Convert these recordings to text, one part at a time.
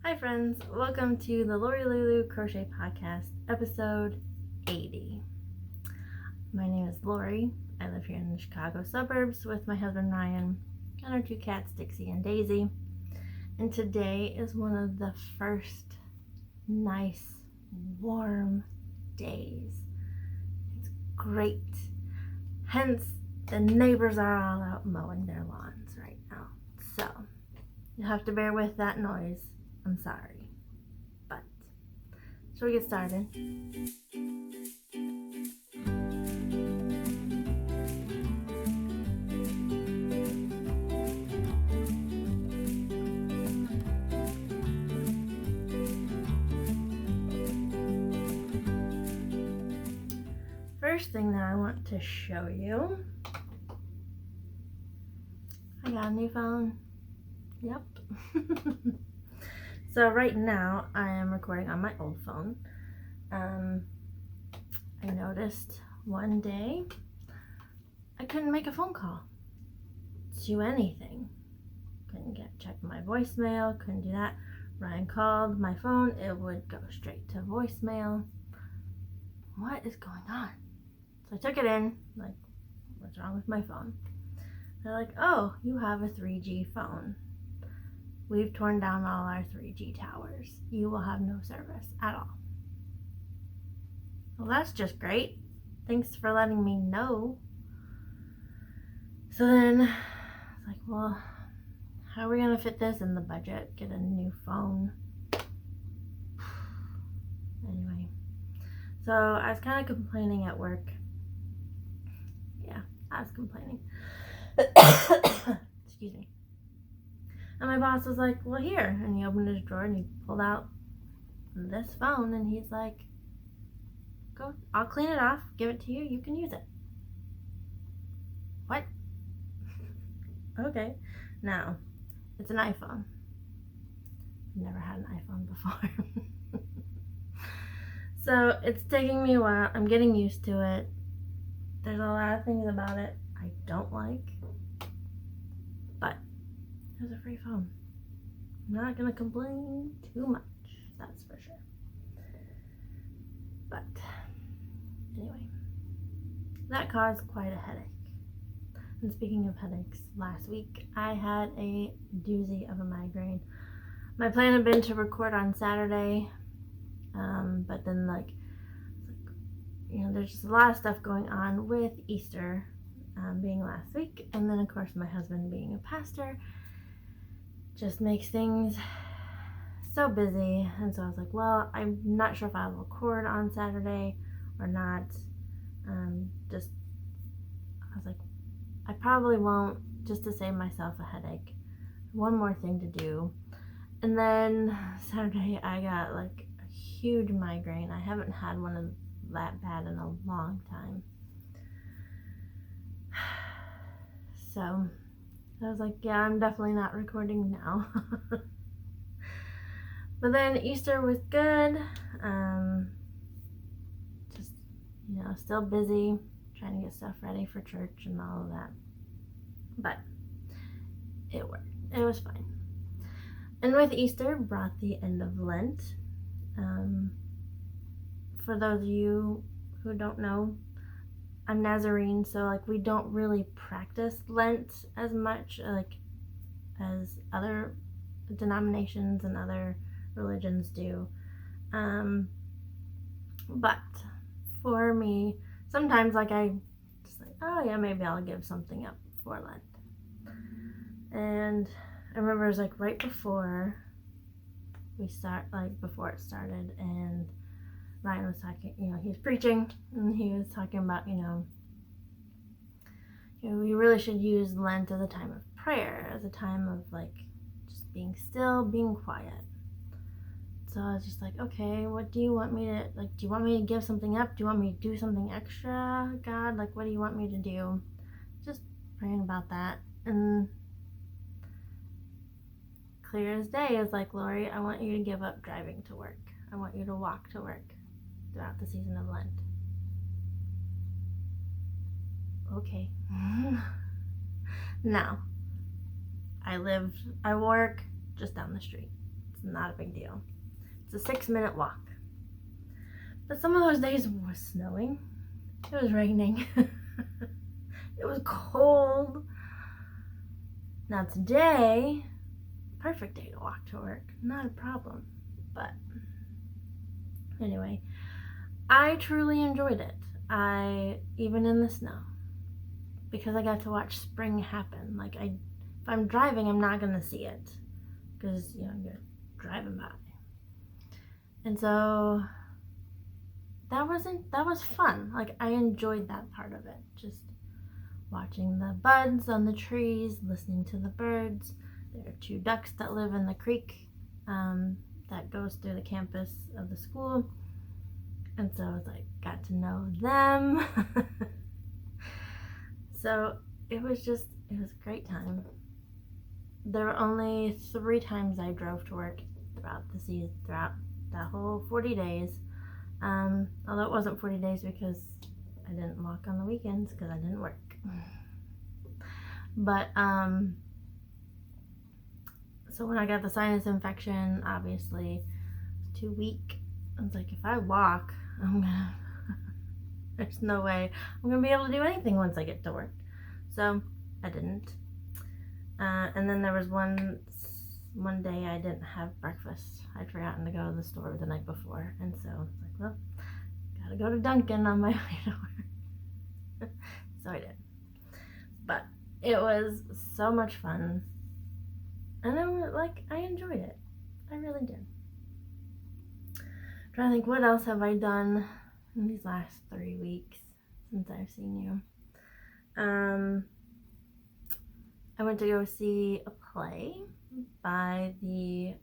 Hi friends, welcome to the Lori Lulu Crochet Podcast, episode 80. My name is Lori. I live here in the Chicago suburbs with my husband Ryan and our two cats Dixie and Daisy. And today is one of the first nice, warm days. It's great. Hence, the neighbors are all out mowing their lawns right now. So, you'll have to bear with that noise. I'm sorry, but shall we get started? First thing that I want to show you, I got a new phone. Yep. So right now I am recording on my old phone. I noticed one day I couldn't make a phone call to anything. Couldn't check my voicemail, couldn't do that. Ryan called my phone, it would go straight to voicemail. What is going on? So I took it in, like, what's wrong with my phone? They're like, oh, you have a 3G phone. We've torn down all our 3G towers. You will have no service at all. Well, that's just great. Thanks for letting me know. So then, I was like, well, how are we going to fit this in the budget? Get a new phone. Anyway, so I was kind of complaining at work. Yeah, I was complaining. Excuse me. And my boss was like, well, here. And he opened his drawer and he pulled out this phone and he's like, go, I'll clean it off, give it to you, you can use it. What? Okay. Now, it's an iPhone. I've never had an iPhone before. So it's taking me a while. I'm getting used to it. There's a lot of things about it I don't like. But it was a free phone. I'm not going to complain too much, that's for sure. But anyway, that caused quite a headache. And speaking of headaches, last week I had a doozy of a migraine. My plan had been to record on Saturday, but then there's just a lot of stuff going on with Easter being last week, and then of course my husband being a pastor just makes things so busy. And so I was like, well, I'm not sure if I'll record on Saturday or not. I was like, I probably won't, just to save myself a headache. One more thing to do. And then Saturday I got like a huge migraine. I haven't had one of that bad in a long time. So I was like, yeah, I'm definitely not recording now. But then Easter was good. Just, still busy trying to get stuff ready for church and all of that. But it worked. It was fine. And with Easter brought the end of Lent. For those of you who don't know, I'm Nazarene, so we don't really practice Lent as much as other denominations and other religions do. But for me, sometimes I just oh yeah, maybe I'll give something up for Lent. And I remember it was right before before it started, and Ryan was talking, he was preaching, and he was talking about, we really should use Lent as a time of prayer, as a time of just being still, being quiet. So I was just like, okay, what do you want me to, do you want me to give something up? Do you want me to do something extra, God? What do you want me to do? Just praying about that. And clear as day is Lori, I want you to give up driving to work. I want you to walk to work throughout the season of Lent. Okay. Now, I work just down the street. It's not a big deal. It's a 6-minute walk. But some of those days it was snowing. It was raining. It was cold. Now today, perfect day to walk to work. Not a problem. But anyway, I truly enjoyed it. Even in the snow. Because I got to watch spring happen. Like if I'm driving, I'm not gonna see it. Because, you know, you're driving by. And so that was fun. Like I enjoyed that part of it. Just watching the buds on the trees, listening to the birds. There are 2 ducks that live in the creek that goes through the campus of the school. And so I was like, got to know them. So it was a great time. There were only 3 times I drove to work throughout that whole 40 days. Although it wasn't 40 days because I didn't walk on the weekends because I didn't work. But so when I got the sinus infection, obviously it's too weak. I was like, if I walk, there's no way I'm gonna be able to do anything once I get to work. So I didn't. And then there was one day I didn't have breakfast. I'd forgotten to go to the store the night before, and so I was like, well, gotta go to Dunkin' on my way to work. So I did. But it was so much fun, and I enjoyed it. I really did. I'm trying to think, what else have I done in these last 3 weeks since I've seen you? I went to go see a play by the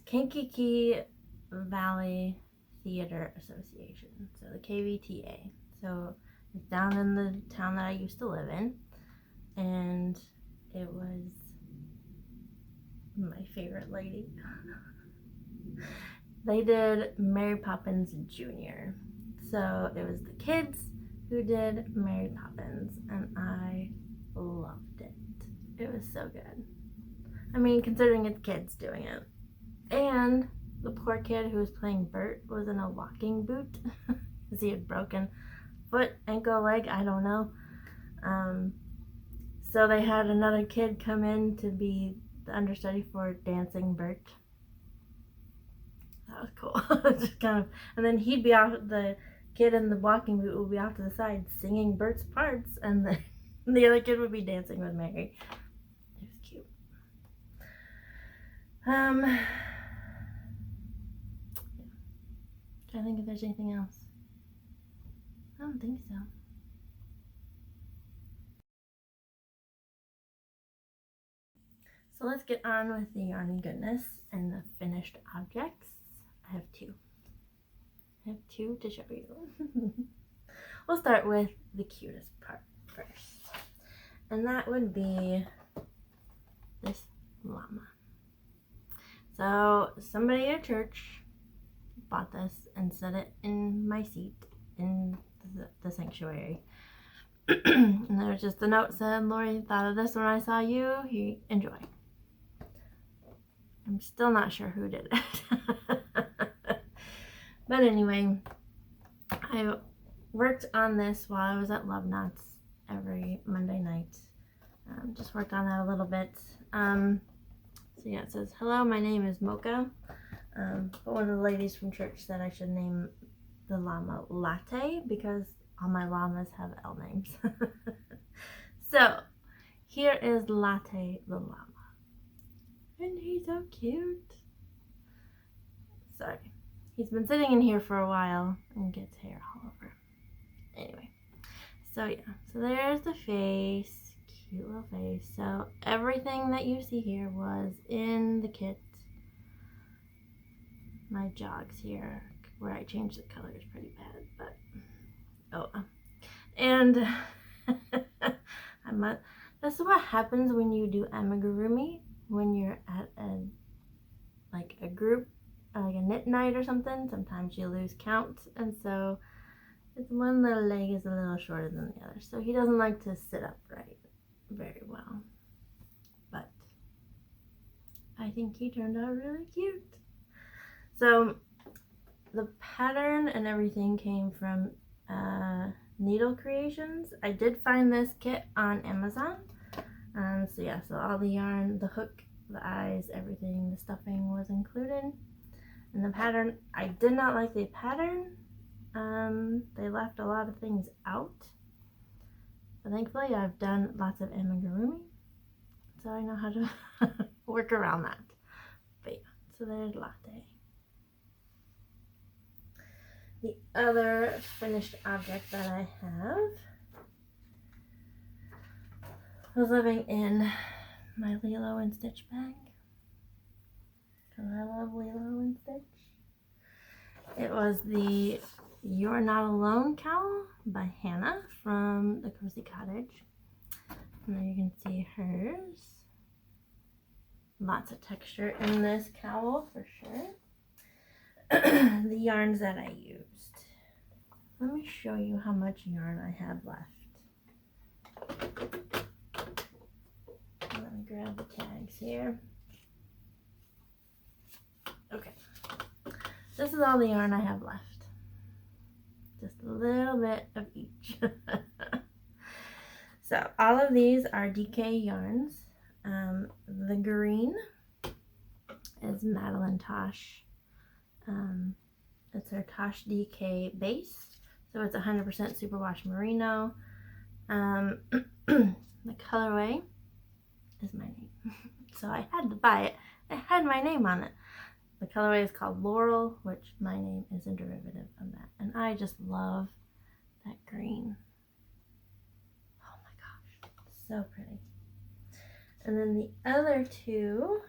Kankakee Valley Theater Association, so the KVTA. So it's down in the town that I used to live in, and it was my favorite lady. They did Mary Poppins Jr. So it was the kids who did Mary Poppins, and I loved it. It was so good. I mean, considering it's kids doing it. And the poor kid who was playing Bert was in a walking boot because he had broken foot, ankle, leg, I don't know. So they had another kid come in to be the understudy for Dancing Bert. That was cool. Just kind of, and then he'd be out, the kid in the walking boot would be off to the side singing Bert's parts, and the other kid would be dancing with Mary. It was cute. Yeah. I think if there's anything else. I don't think so. So let's get on with the yarny goodness and the finished objects. I have 2. I have 2 to show you. We'll start with the cutest part first. And that would be this llama. So somebody at church bought this and set it in my seat in the sanctuary. And there was just a note said, Lori thought of this when I saw you. Enjoy. I'm still not sure who did it. But anyway, I worked on this while I was at Love Knots every Monday night. Just worked on that a little bit. So yeah, it says, hello, my name is Mocha. But one of the ladies from church said I should name the llama Latte because all my llamas have L names. So here is Latte the Llama. And he's so cute. Sorry. He's been sitting in here for a while and gets hair all over. Anyway. So yeah. So there's the face. Cute little face. So everything that you see here was in the kit. My jogs here, where I changed the color, is pretty bad, but oh. And this is what happens when you do amigurumi, when you're at a group, like a knit night or something. Sometimes you lose count, and so it's one little leg is a little shorter than the other, so he doesn't like to sit upright very well. But I think he turned out really cute. So the pattern and everything came from Needle Creations. I did find this kit on Amazon. So yeah, so all the yarn, the hook, the eyes, everything, the stuffing was included. And the pattern, I did not like the pattern. They left a lot of things out. But thankfully I've done lots of amigurumi, so I know how to work around that. But yeah, so there's Latte. The other finished object that I have was living in my Lilo and Stitch bag, because I love Lilo and Stitch. It was the You're Not Alone cowl by Hannah from the Cozy Cottage. And there you can see hers. Lots of texture in this cowl for sure. The yarns that I used. Let me show you how much yarn I have left. Let me grab the tags here. Okay. This is all the yarn I have left. Just a little bit of each. So all of these are DK yarns. The green is Madeline Tosh. It's her Tosh DK base. So it's 100% superwash merino. The colorway is my name. So I had to buy it. It had my name on it. The colorway is called Laurel, which my name is a derivative of that. And I just love that green. Oh my gosh, so pretty. And then the other two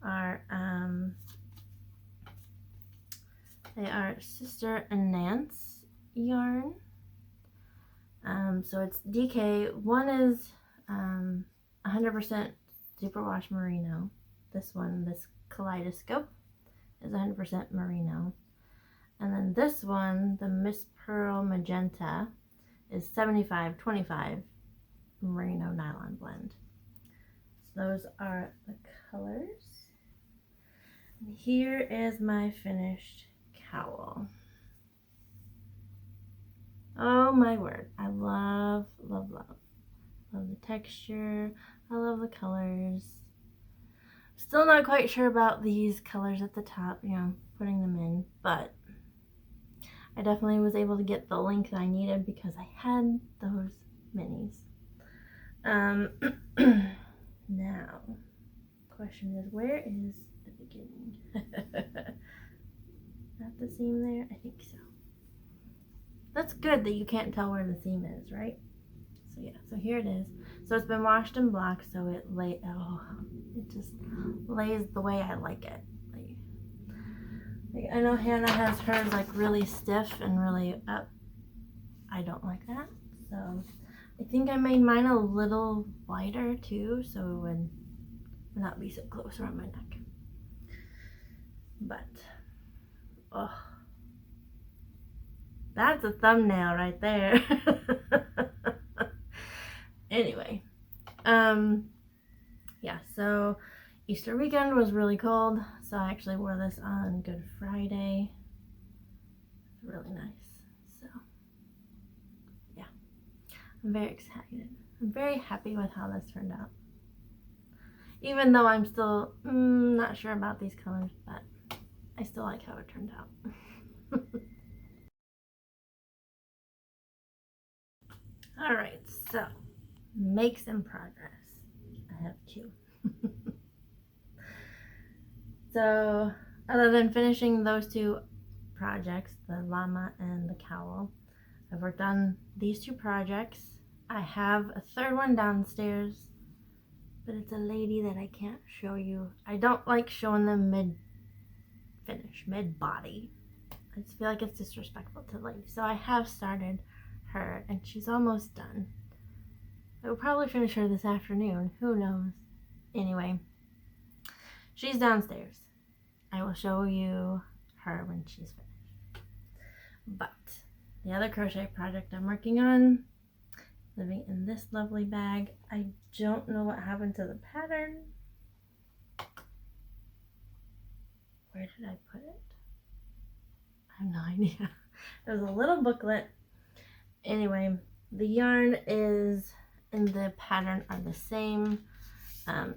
are, they are Sister and Nance yarn. So it's DK. One is 100% superwash merino. This one, this Kaleidoscope, is 100% merino. And then this one, the Miss Pearl Magenta, is 75-25 merino nylon blend. So those are the colors. And here is my finished cowl. Oh my word, I love, love, love. Love the texture, I love the colors. Still not quite sure about these colors at the top, you know, putting them in, but I definitely was able to get the length I needed because I had those minis. Now, question is, where is the beginning? Not the seam there? I think so. That's good that you can't tell where the seam is, right? So yeah, so here it is. So it's been washed and blocked, so it just lays the way I like it. Like I know Hannah has hers like really stiff and really up. I don't like that. So I think I made mine a little wider too, so it would not be so close around my neck. But oh, that's a thumbnail right there. Anyway, yeah, so Easter weekend was really cold, so I actually wore this on Good Friday. It's really nice. So yeah, I'm very excited. I'm very happy with how this turned out, even though I'm still not sure about these colors, but I still like how it turned out. All right, so makes in progress. I have two. So other than finishing those two projects, the llama and the cowl, I've worked on these two projects. I have a third one downstairs, but it's a lady that I can't show you. I don't like showing them mid-finish, mid-body. I just feel like it's disrespectful to the lady. So I have started her, and she's almost done. I will probably finish her this afternoon. Who knows? Anyway, she's downstairs. I will show you her when she's finished. But the other crochet project I'm working on, living in this lovely bag. I don't know what happened to the pattern. Where did I put it? I have no idea. It was a little booklet. Anyway, the yarn is and the pattern are the same.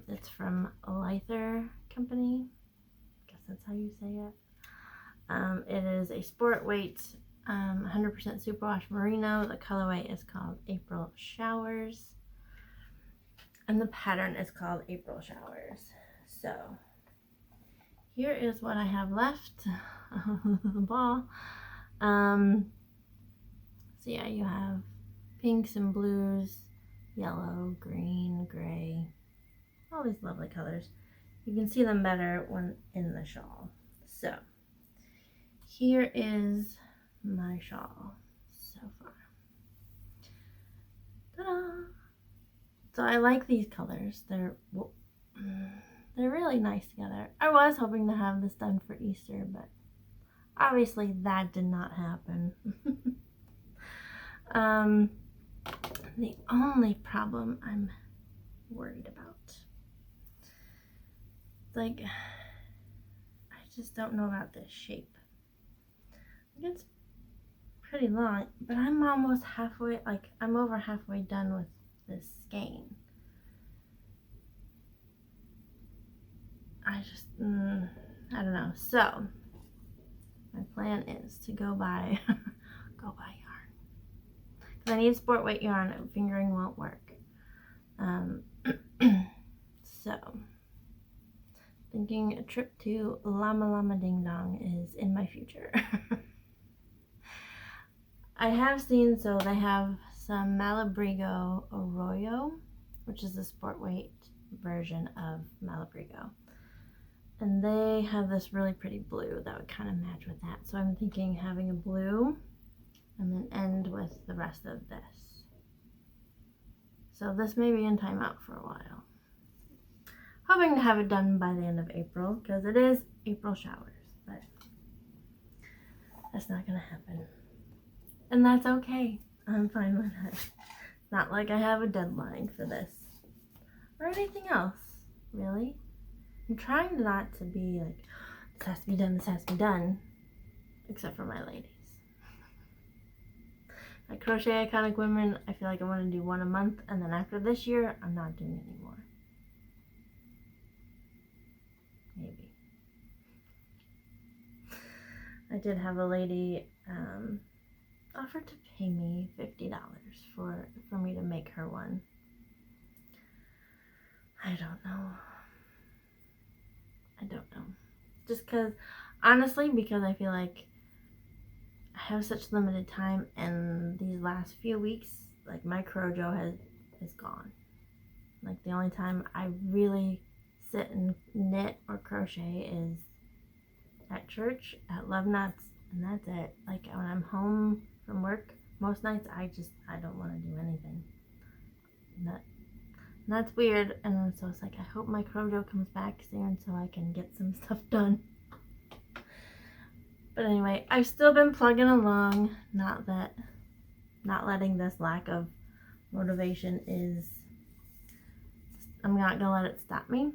It's from Latte Company. I guess that's how you say it. It is a sport weight 100% superwash merino. The colorway is called April Showers. And the pattern is called April Showers. So here is what I have left of the ball. So yeah, you have pinks and blues, yellow, green, gray, all these lovely colors. You can see them better when in the shawl. So here is my shawl so far. Ta-da! So I like these colors. They're really nice together. I was hoping to have this done for Easter, but obviously that did not happen. The only problem I'm worried about, like, I just don't know about this shape. It's pretty long, but I'm almost halfway, like, I'm over halfway done with this skein. I just, I don't know. So, my plan is to go buy yarn. Because I need sport weight yarn. Fingering won't work. So, thinking a trip to Llama Ding Dong is in my future. I have seen, so they have some Malabrigo Arroyo, which is the sport weight version of Malabrigo. And they have this really pretty blue that would kind of match with that. So I'm thinking having a blue and then end with the rest of this. So this may be in timeout for a while. Hoping to have it done by the end of April because it is April showers, but that's not going to happen. And that's okay. I'm fine with it. It's not like I have a deadline for this or anything else, really. I'm trying not to be like, this has to be done, this has to be done, except for my ladies. My Crochet Iconic Women, I feel like I want to do one a month, and then after this year, I'm not doing any more. Maybe. I did have a lady offer to pay me $50 for me to make her one. I don't know. Just because, honestly, because I feel like I have such limited time, and these last few weeks, like, my Crojo is gone. Like, the only time I really sit and knit or crochet is at church, at Love Nuts, and that's it. Like, when I'm home from work, most nights I don't want to do anything. That's weird, and so it's like, I hope my Crojo comes back soon so I can get some stuff done. But anyway, I've still been plugging along. Not letting this lack of motivation I'm not gonna let it stop me.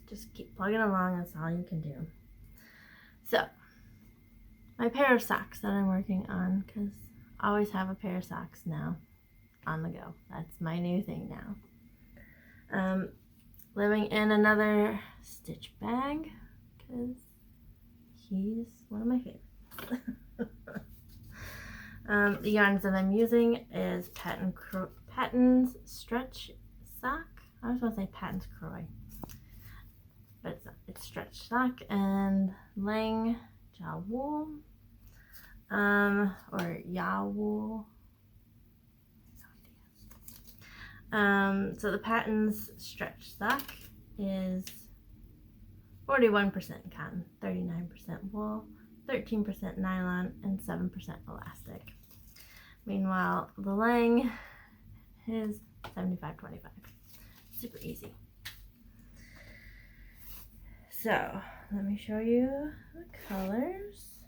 Just keep plugging along, that's all you can do. So, my pair of socks that I'm working on, because I always have a pair of socks now on the go. That's my new thing now. Living in another Stitch bag, because he's one of my favorites. The yarns that I'm using is Patton's Stretch Sock. I was going to say Patton's Croy, but it's not. It's Stretch Sock and Lang Jawool, or Yawool. So the Patton's Stretch Sock is 41% cotton, 39% wool, 13% nylon, and 7% elastic. Meanwhile, the Lang is 75-25. Super easy. So, let me show you the colors.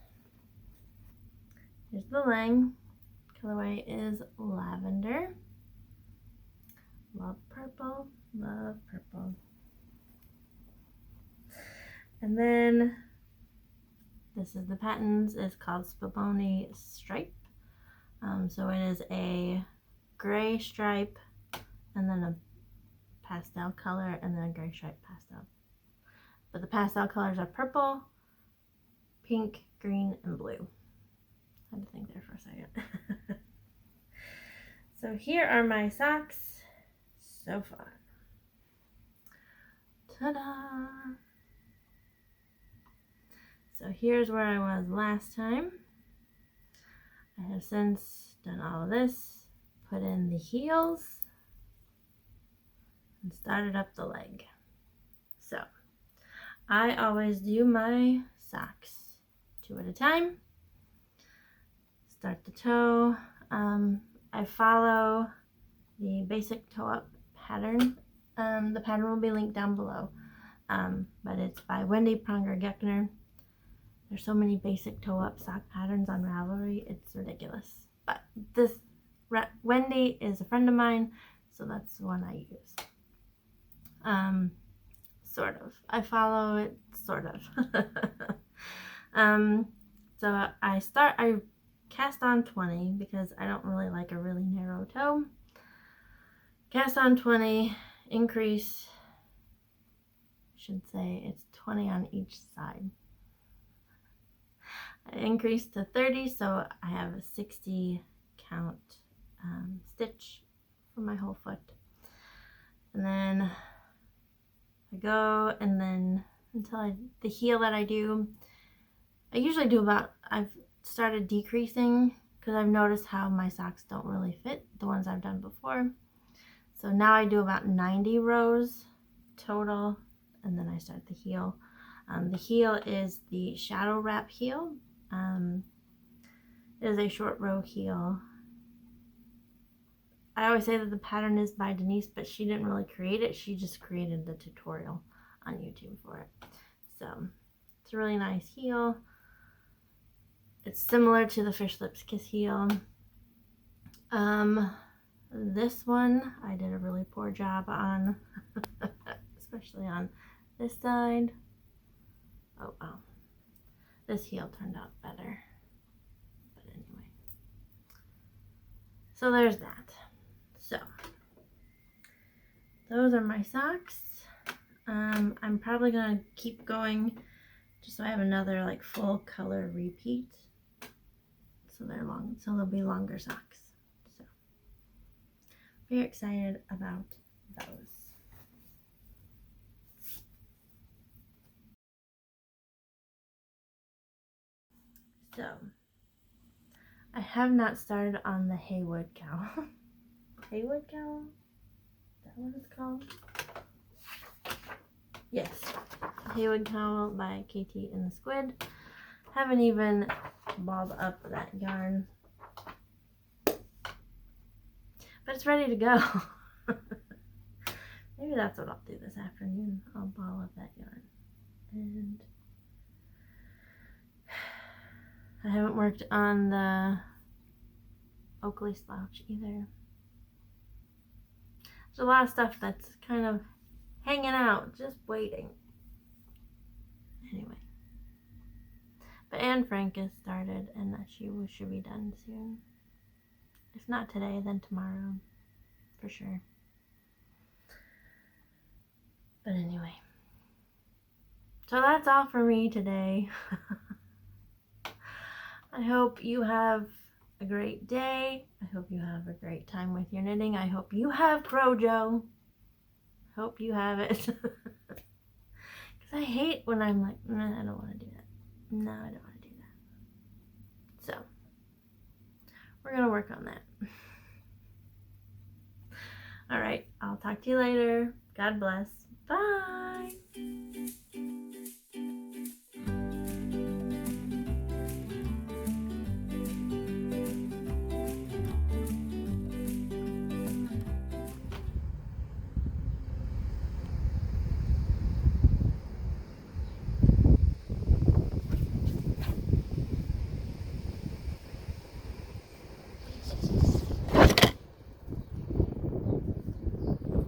Here's the Lang. Colorway is lavender. Love purple, love purple. And then this is the pattern. It's called Spumoni Stripe. So it is a gray stripe and then a pastel color and then a gray stripe pastel. But the pastel colors are purple, pink, green, and blue. I had to think there for a second. So here are my socks so far. Ta-da! So here's where I was last time. I have since done all of this, put in the heels, and started up the leg. So I always do my socks 2 at a time. Start the toe. I follow the basic toe up pattern. The pattern will be linked down below, but it's by Wendy Pronger-Geckner. There's so many basic toe up sock patterns on Ravelry, it's ridiculous. But this Wendy is a friend of mine, so that's the one I use. Sort of. I follow it, sort of. So I cast on 20 because I don't really like a really narrow toe. Cast on 20, increase, I should say it's 20 on each side. I increased to 30, so I have a 60 count stitch for my whole foot. And then I go, and then until the heel that I do, I usually do about, I've started decreasing because I've noticed how my socks don't really fit, the ones I've done before. So now I do about 90 rows total, and then I start the heel. The heel is the shadow wrap heel. It is a short row heel. I always say that the pattern is by Denise, but she didn't really create it. She just created the tutorial on YouTube for it. So it's a really nice heel. It's similar to the Fish Lips Kiss heel. This one I did a really poor job on, especially on this side. Oh wow. This heel turned out better. But anyway. So there's that. So those are my socks. I'm probably gonna keep going just so I have another like full color repeat. So they're long, so they'll be longer socks. So very excited about those. So I have not started on the Haywood cowl. Haywood cowl? Is that what it's called? Yes. Haywood cowl by KT and the Squid. Haven't even balled up that yarn. But it's ready to go. Maybe that's what I'll do this afternoon. I'll ball up that yarn. And I haven't worked on the Oakley slouch either. There's a lot of stuff that's kind of hanging out, just waiting. Anyway. But Anne Frank has started, and she should be done soon. If not today, then tomorrow, for sure. But anyway. So that's all for me today. I hope you have a great day. I hope you have a great time with your knitting. I hope you have Crojo. Hope you have it. Because I hate when I'm like, nah, I don't want to do that. No, I don't want to do that. So, we're going to work on that. Alright, I'll talk to you later. God bless. Bye.